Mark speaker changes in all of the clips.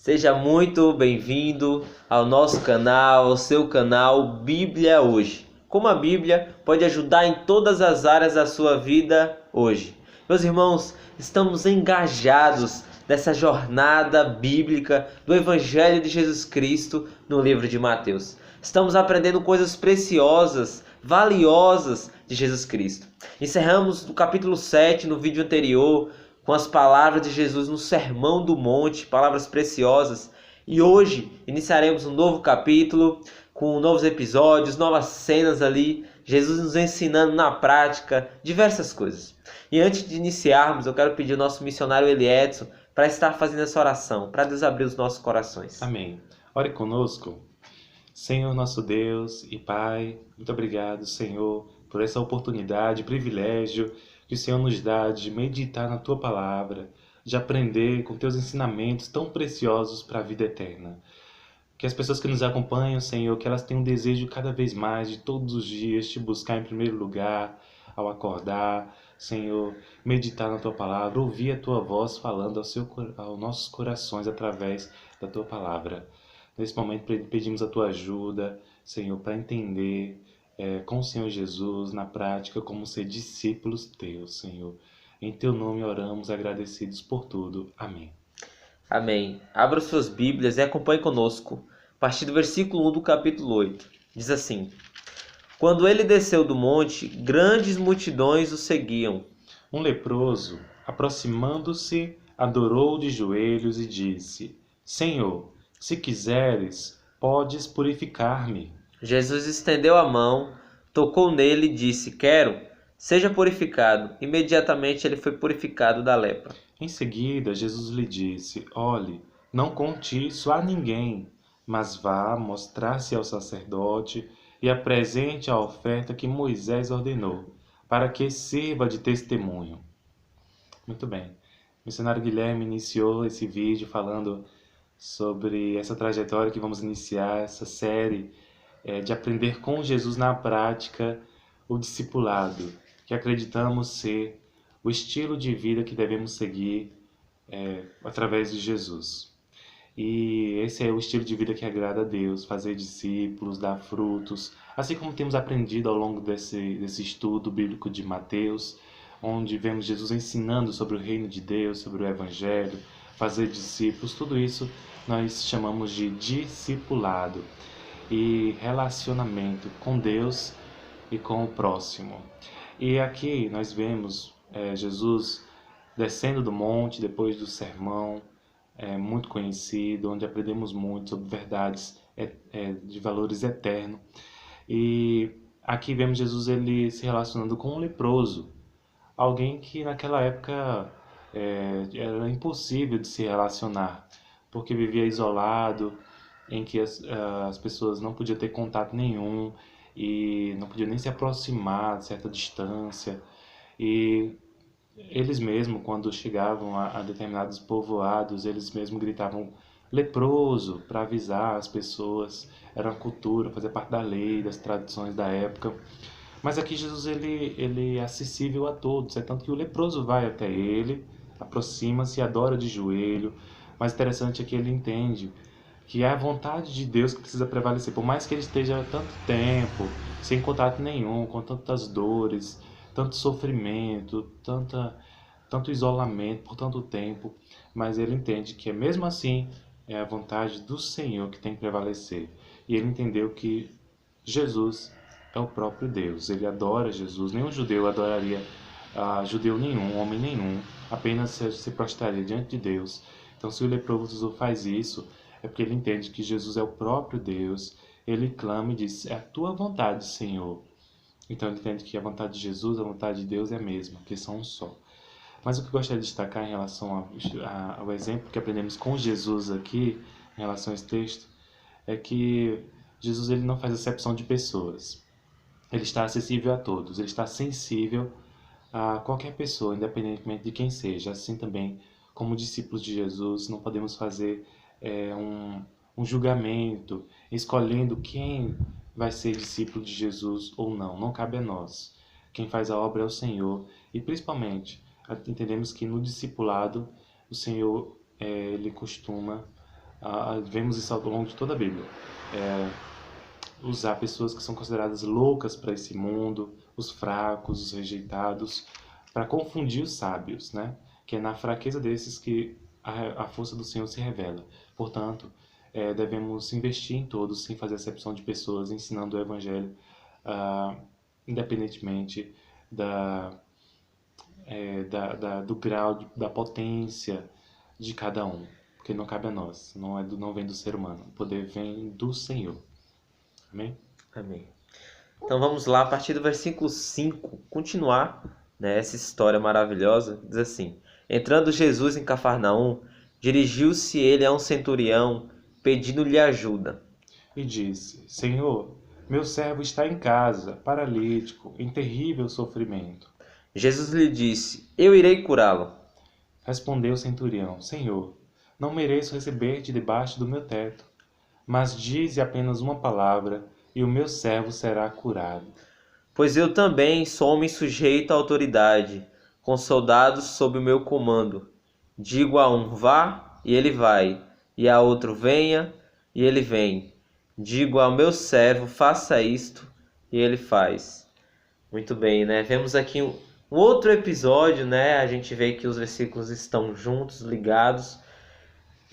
Speaker 1: Seja muito bem-vindo ao nosso canal, ao seu canal Bíblia Hoje. Como a Bíblia pode ajudar em todas as áreas da sua vida hoje. Meus irmãos, estamos engajados nessa jornada bíblica do Evangelho de Jesus Cristo no livro de Mateus. Estamos aprendendo coisas preciosas, valiosas de Jesus Cristo. Encerramos no capítulo 7, no vídeo anterior, com as palavras de Jesus no Sermão do Monte, palavras preciosas. E hoje iniciaremos um novo capítulo, com novos episódios, novas cenas ali, Jesus nos ensinando na prática diversas coisas. E antes de iniciarmos, eu quero pedir ao nosso missionário Eliedson para estar fazendo essa oração, para Deus abrir os nossos corações.
Speaker 2: Amém. Ore conosco. Senhor nosso Deus e Pai, muito obrigado, Senhor, por essa oportunidade, privilégio que o Senhor nos dá de meditar na Tua Palavra, de aprender com Teus ensinamentos tão preciosos para a vida eterna. Que as pessoas que nos acompanham, Senhor, que elas tenham um desejo cada vez mais de todos os dias Te buscar em primeiro lugar, ao acordar, Senhor, meditar na Tua Palavra, ouvir a Tua voz falando aos nossos corações através da Tua Palavra. Nesse momento pedimos a Tua ajuda, Senhor, para entender com o Senhor Jesus, na prática, como ser discípulos Teus, Senhor. Em Teu nome oramos, agradecidos por tudo. Amém.
Speaker 1: Amém. Abra suas Bíblias e acompanhe conosco. A partir do versículo 1 do capítulo 8. Diz assim: Quando ele desceu do monte, grandes multidões o seguiam.
Speaker 2: Um leproso, aproximando-se, adorou de joelhos e disse: Senhor, se quiseres, podes purificar-me.
Speaker 1: Jesus estendeu a mão, tocou nele e disse: Quero, seja purificado. Imediatamente ele foi purificado da lepra.
Speaker 2: Em seguida, Jesus lhe disse: Olhe, não conte isso a ninguém, mas vá mostrar-se ao sacerdote e apresente a oferta que Moisés ordenou, para que sirva de testemunho. Muito bem. O missionário Guilherme iniciou esse vídeo falando sobre essa trajetória que vamos iniciar, essa série de aprender com Jesus na prática o discipulado, que acreditamos ser o estilo de vida que devemos seguir através de Jesus. E esse é o estilo de vida que agrada a Deus, fazer discípulos, dar frutos, assim como temos aprendido ao longo desse estudo bíblico de Mateus, onde vemos Jesus ensinando sobre o reino de Deus, sobre o Evangelho, fazer discípulos, tudo isso nós chamamos de discipulado e relacionamento com Deus e com o próximo. E aqui nós vemos Jesus descendo do monte depois do sermão, muito conhecido, onde aprendemos muito sobre verdades de valores eternos. E aqui vemos Jesus ele se relacionando com um leproso, alguém que naquela época era impossível de se relacionar, porque vivia isolado, em que as pessoas não podiam ter contato nenhum e não podiam nem se aproximar de certa distância. E eles mesmos, quando chegavam a determinados povoados, eles mesmos gritavam leproso para avisar as pessoas. Era uma cultura, fazia parte da lei, das tradições da época. Mas aqui Jesus ele é acessível a todos, é tanto que o leproso vai até ele, aproxima-se, adora de joelho. Mas interessante é que ele entende que é a vontade de Deus que precisa prevalecer. Por mais que ele esteja há tanto tempo, sem contato nenhum, com tantas dores, tanto sofrimento, tanto isolamento por tanto tempo, mas ele entende que mesmo assim é a vontade do Senhor que tem que prevalecer. E ele entendeu que Jesus é o próprio Deus. Ele adora Jesus. Nenhum judeu adoraria judeu nenhum, homem nenhum, apenas se prostraria diante de Deus. Então, se o leproso faz isso, é porque ele entende que Jesus é o próprio Deus. Ele clama e diz: é a tua vontade, Senhor. Então ele entende que a vontade de Jesus, a vontade de Deus é a mesma, que são um só. Mas o que eu gostaria de destacar em relação ao exemplo que aprendemos com Jesus aqui, em relação a esse texto, é que Jesus ele não faz acepção de pessoas. Ele está acessível a todos, ele está sensível a qualquer pessoa, independentemente de quem seja. Assim também, como discípulos de Jesus, não podemos fazer um julgamento, escolhendo quem vai ser discípulo de Jesus ou não. Não cabe a nós. Quem faz a obra é o Senhor. E principalmente, entendemos que no discipulado, o Senhor ele costuma Vemos isso ao longo de toda a Bíblia. Usar pessoas que são consideradas loucas para esse mundo, os fracos, os rejeitados, para confundir os sábios, né? Que é na fraqueza desses que a força do Senhor se revela. Portanto, devemos investir em todos, sem fazer acepção de pessoas, ensinando o Evangelho, independentemente do grau, da potência de cada um. Porque não cabe a nós, não vem do ser humano. O poder vem do Senhor. Amém?
Speaker 1: Amém. Então vamos lá, a partir do versículo 5, continuar, né, essa história maravilhosa. Diz assim: Entrando Jesus em Cafarnaum, dirigiu-se ele a um centurião, pedindo-lhe ajuda.
Speaker 2: E disse: Senhor, meu servo está em casa, paralítico, em terrível sofrimento.
Speaker 1: Jesus lhe disse: Eu irei curá-lo.
Speaker 2: Respondeu o centurião: Senhor, não mereço receber-te debaixo do meu teto, mas dize apenas uma palavra, e o meu servo será curado.
Speaker 1: Pois eu também sou homem sujeito à autoridade, com soldados sob o meu comando. Digo a um: vá, e ele vai, e a outro: venha, e ele vem. Digo ao meu servo: faça isto, e ele faz. Muito bem, né? Vemos aqui um outro episódio, né? A gente vê que os versículos estão juntos, ligados.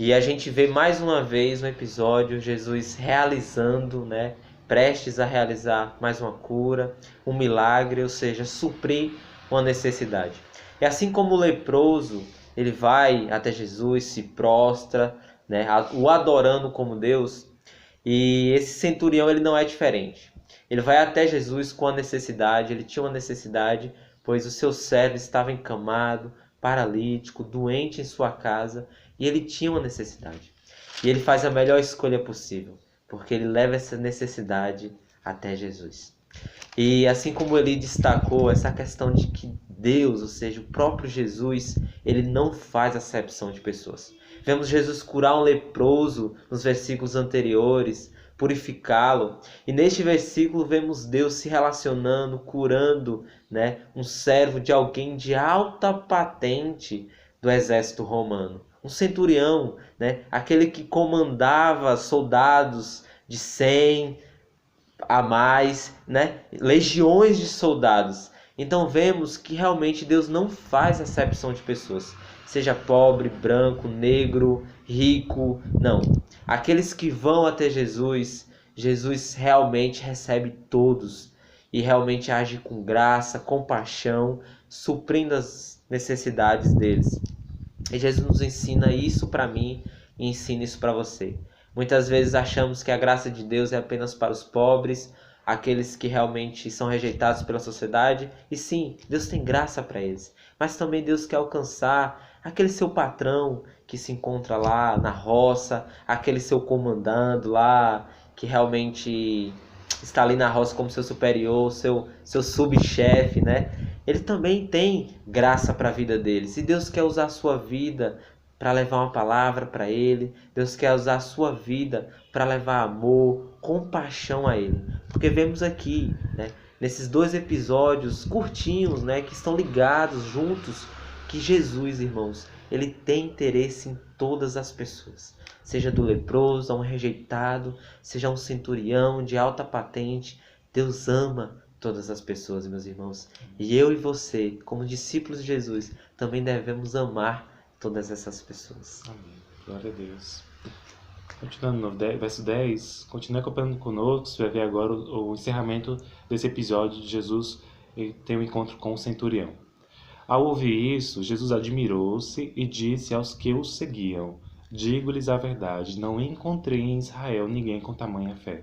Speaker 1: E a gente vê mais uma vez um episódio, Jesus realizando, né? Prestes a realizar mais uma cura, um milagre, ou seja, suprir uma necessidade. E assim como o leproso, ele vai até Jesus, se prostra, né? O adorando como Deus. E esse centurião, ele não é diferente. Ele vai até Jesus com a necessidade, ele tinha uma necessidade, pois o seu servo estava encamado, paralítico, doente em sua casa, e ele tinha uma necessidade. E ele faz a melhor escolha possível, porque ele leva essa necessidade até Jesus. E assim como ele destacou essa questão de que Deus, ou seja, o próprio Jesus, ele não faz acepção de pessoas. Vemos Jesus curar um leproso nos versículos anteriores, purificá-lo. E neste versículo vemos Deus se relacionando, curando, né, um servo de alguém de alta patente do exército romano. Um centurião, né, aquele que comandava soldados de 100 a mais, né, legiões de soldados. Então vemos que realmente Deus não faz acepção de pessoas. Seja pobre, branco, negro, rico, não. Aqueles que vão até Jesus, Jesus realmente recebe todos e realmente age com graça, compaixão, suprindo as necessidades deles. E Jesus nos ensina isso para mim e ensina isso para você. Muitas vezes achamos que a graça de Deus é apenas para os pobres, aqueles que realmente são rejeitados pela sociedade. E sim, Deus tem graça para eles. Mas também Deus quer alcançar aquele seu patrão que se encontra lá na roça, aquele seu comandante lá que realmente está ali na roça como seu superior, seu subchefe, né? Ele também tem graça para a vida deles. E Deus quer usar a sua vida para levar uma palavra para ele. Deus quer usar a sua vida para levar amor, compaixão a ele. Porque vemos aqui, né, nesses dois episódios curtinhos, né, que estão ligados juntos, que Jesus, irmãos, ele tem interesse em todas as pessoas. Seja do leproso, a um rejeitado, seja um centurião de alta patente. Deus ama todas as pessoas, meus irmãos. E eu e você, como discípulos de Jesus, também devemos amar todas essas pessoas.
Speaker 2: Amém. Glória a Deus. Continuando no verso 10, continue acompanhando conosco, você vai ver agora o encerramento desse episódio de Jesus ter um encontro com o centurião. Ao ouvir isso, Jesus admirou-se e disse aos que o seguiam: Digo-lhes a verdade, não encontrei em Israel ninguém com tamanha fé.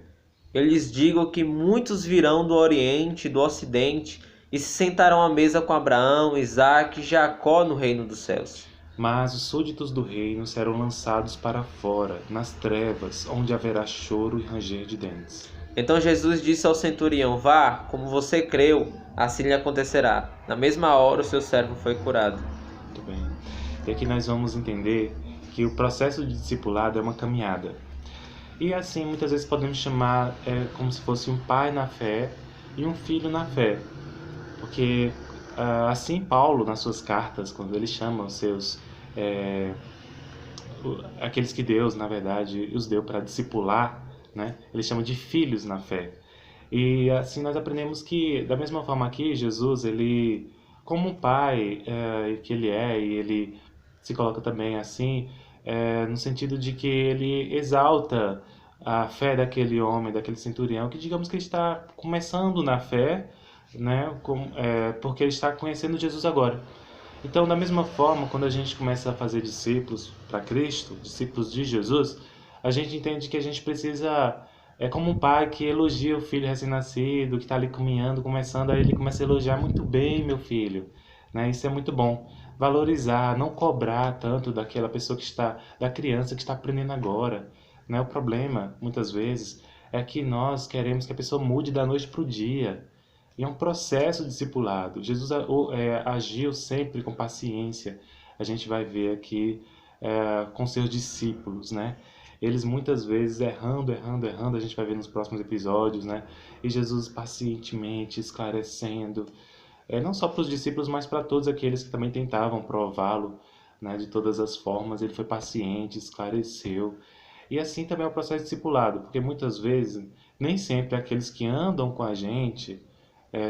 Speaker 1: Eu lhes digo que muitos virão do Oriente e do Ocidente e se sentarão à mesa com Abraão, Isaque e Jacó no reino dos céus.
Speaker 2: Mas os súditos do reino serão lançados para fora, nas trevas, onde haverá choro e ranger de dentes.
Speaker 1: Então Jesus disse ao centurião: Vá, como você creu, assim lhe acontecerá. Na mesma hora o seu servo foi curado.
Speaker 2: Muito bem. E aqui nós vamos entender que o processo de discipulado é uma caminhada. E assim, muitas vezes podemos chamar como se fosse um pai na fé e um filho na fé. Porque assim Paulo, nas suas cartas, quando ele chama os aqueles que Deus, na verdade, os deu para discipular, né? Ele chama de filhos na fé. E assim nós aprendemos que, da mesma forma que Jesus, ele, como um pai que ele é, e ele se coloca também assim, no sentido de que ele exalta a fé daquele homem, daquele centurião, que digamos que ele está começando na fé, né, porque ele está conhecendo Jesus agora. Então, da mesma forma, quando a gente começa a fazer discípulos para Cristo, discípulos de Jesus, a gente entende que a gente precisa, é como um pai que elogia o filho recém-nascido, que está ali caminhando, começando, aí ele começa a elogiar muito bem, meu filho, né? Isso é muito bom. Valorizar, não cobrar tanto daquela pessoa que está, da criança que está aprendendo agora, né? O problema, muitas vezes, é que nós queremos que a pessoa mude da noite para o dia. E é um processo discipulado. Jesus agiu sempre com paciência. A gente vai ver aqui com seus discípulos, né? Eles muitas vezes errando, a gente vai ver nos próximos episódios, né? E Jesus pacientemente esclarecendo, não só para os discípulos, mas para todos aqueles que também tentavam prová-lo, né? De todas as formas, ele foi paciente, esclareceu. E assim também é o processo discipulado, porque muitas vezes, nem sempre aqueles que andam com a gente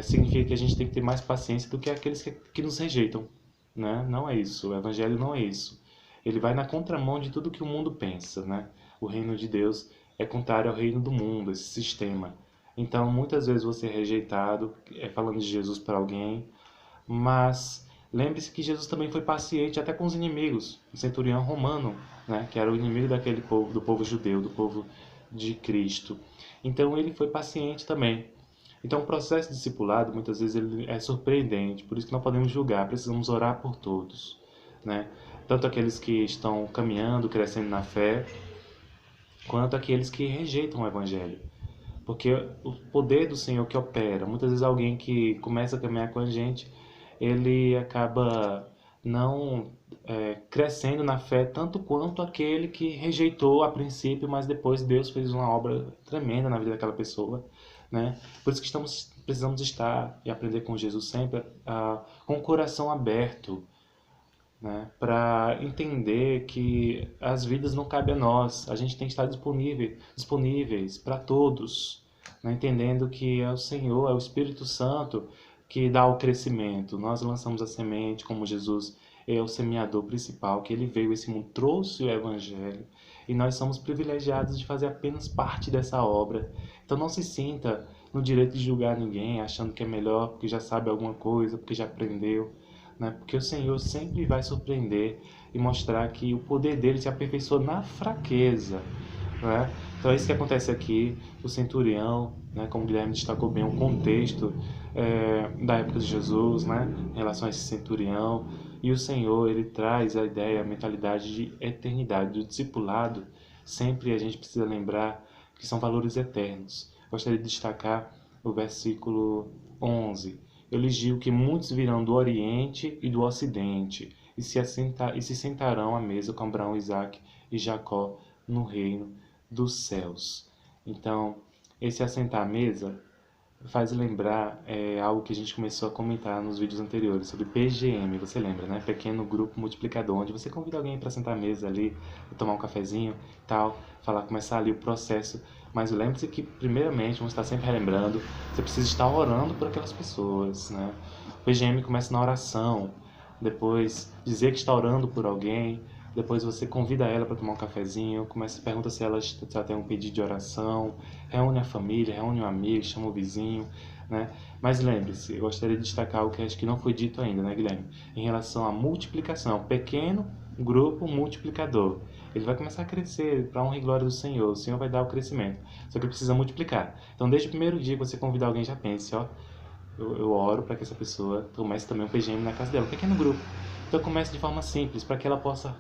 Speaker 2: significa que a gente tem que ter mais paciência do que aqueles que nos rejeitam, né? Não é isso, o evangelho não é isso. Ele vai na contramão de tudo que o mundo pensa, né? O reino de Deus é contrário ao reino do mundo, esse sistema. Então, muitas vezes você é rejeitado, falando de Jesus para alguém, mas lembre-se que Jesus também foi paciente até com os inimigos, o centurião romano, né? Que era o inimigo daquele povo, do povo judeu, do povo de Cristo. Então, ele foi paciente também. Então, o processo discipulado, muitas vezes, ele é surpreendente, por isso que não podemos julgar, precisamos orar por todos, né? Tanto aqueles que estão caminhando, crescendo na fé, quanto aqueles que rejeitam o Evangelho. Porque o poder do Senhor que opera, muitas vezes alguém que começa a caminhar com a gente, ele acaba não crescendo na fé tanto quanto aquele que rejeitou a princípio, mas depois Deus fez uma obra tremenda na vida daquela pessoa, né? Por isso que precisamos estar e aprender com Jesus sempre com o coração aberto, né? Para entender que as vidas não cabem a nós, a gente tem que estar disponíveis para todos, né? Entendendo que é o Senhor, é o Espírito Santo que dá o crescimento. Nós lançamos a semente, como Jesus é o semeador principal, que ele veio a esse mundo, trouxe o Evangelho, e nós somos privilegiados de fazer apenas parte dessa obra. Então não se sinta no direito de julgar ninguém, achando que é melhor porque já sabe alguma coisa, porque já aprendeu, né? Porque o Senhor sempre vai surpreender e mostrar que o poder dele se aperfeiçoa na fraqueza, né? Então é isso que acontece aqui. O centurião, né, como o Guilherme destacou bem, o contexto da época de Jesus, né, em relação a esse centurião. E o Senhor, ele traz a ideia, a mentalidade de eternidade, do discipulado. Sempre a gente precisa lembrar que são valores eternos. Gostaria de destacar o versículo 11. Eu lhes digo que muitos virão do Oriente e do Ocidente e se sentarão à mesa com Abraão, Isaque e Jacó no reino dos céus. Então, esse assentar à mesa faz lembrar algo que a gente começou a comentar nos vídeos anteriores sobre PGM, você lembra, né? Pequeno Grupo Multiplicador, onde você convida alguém para sentar à mesa ali, tomar um cafezinho, tal, começar ali o processo. Mas lembre-se que, primeiramente, vamos estar sempre relembrando, você precisa estar orando por aquelas pessoas, né? O PGM começa na oração, depois dizer que está orando por alguém, depois você convida ela para tomar um cafezinho, pergunta se ela tem um pedido de oração, reúne a família, reúne um amigo, chama o vizinho, né? Mas lembre-se, eu gostaria de destacar algo que acho que não foi dito ainda, né, Guilherme? Em relação à multiplicação, pequeno grupo multiplicador. Ele vai começar a crescer para a honra e glória do Senhor. O Senhor vai dar o crescimento. Só que ele precisa multiplicar. Então, desde o primeiro dia que você convidar alguém, já pense, ó, eu oro para que essa pessoa comece também um PGM na casa dela, um pequeno grupo. Então comece de forma simples, para que ela possa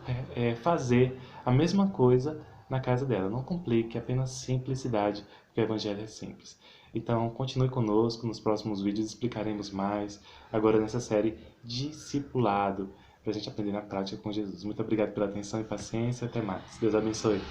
Speaker 2: fazer a mesma coisa na casa dela. Não complique, apenas simplicidade, porque o Evangelho é simples. Então continue conosco, nos próximos vídeos explicaremos mais, agora nessa série Discipulado, para a gente aprender na prática com Jesus. Muito obrigado pela atenção e paciência, até mais. Deus abençoe.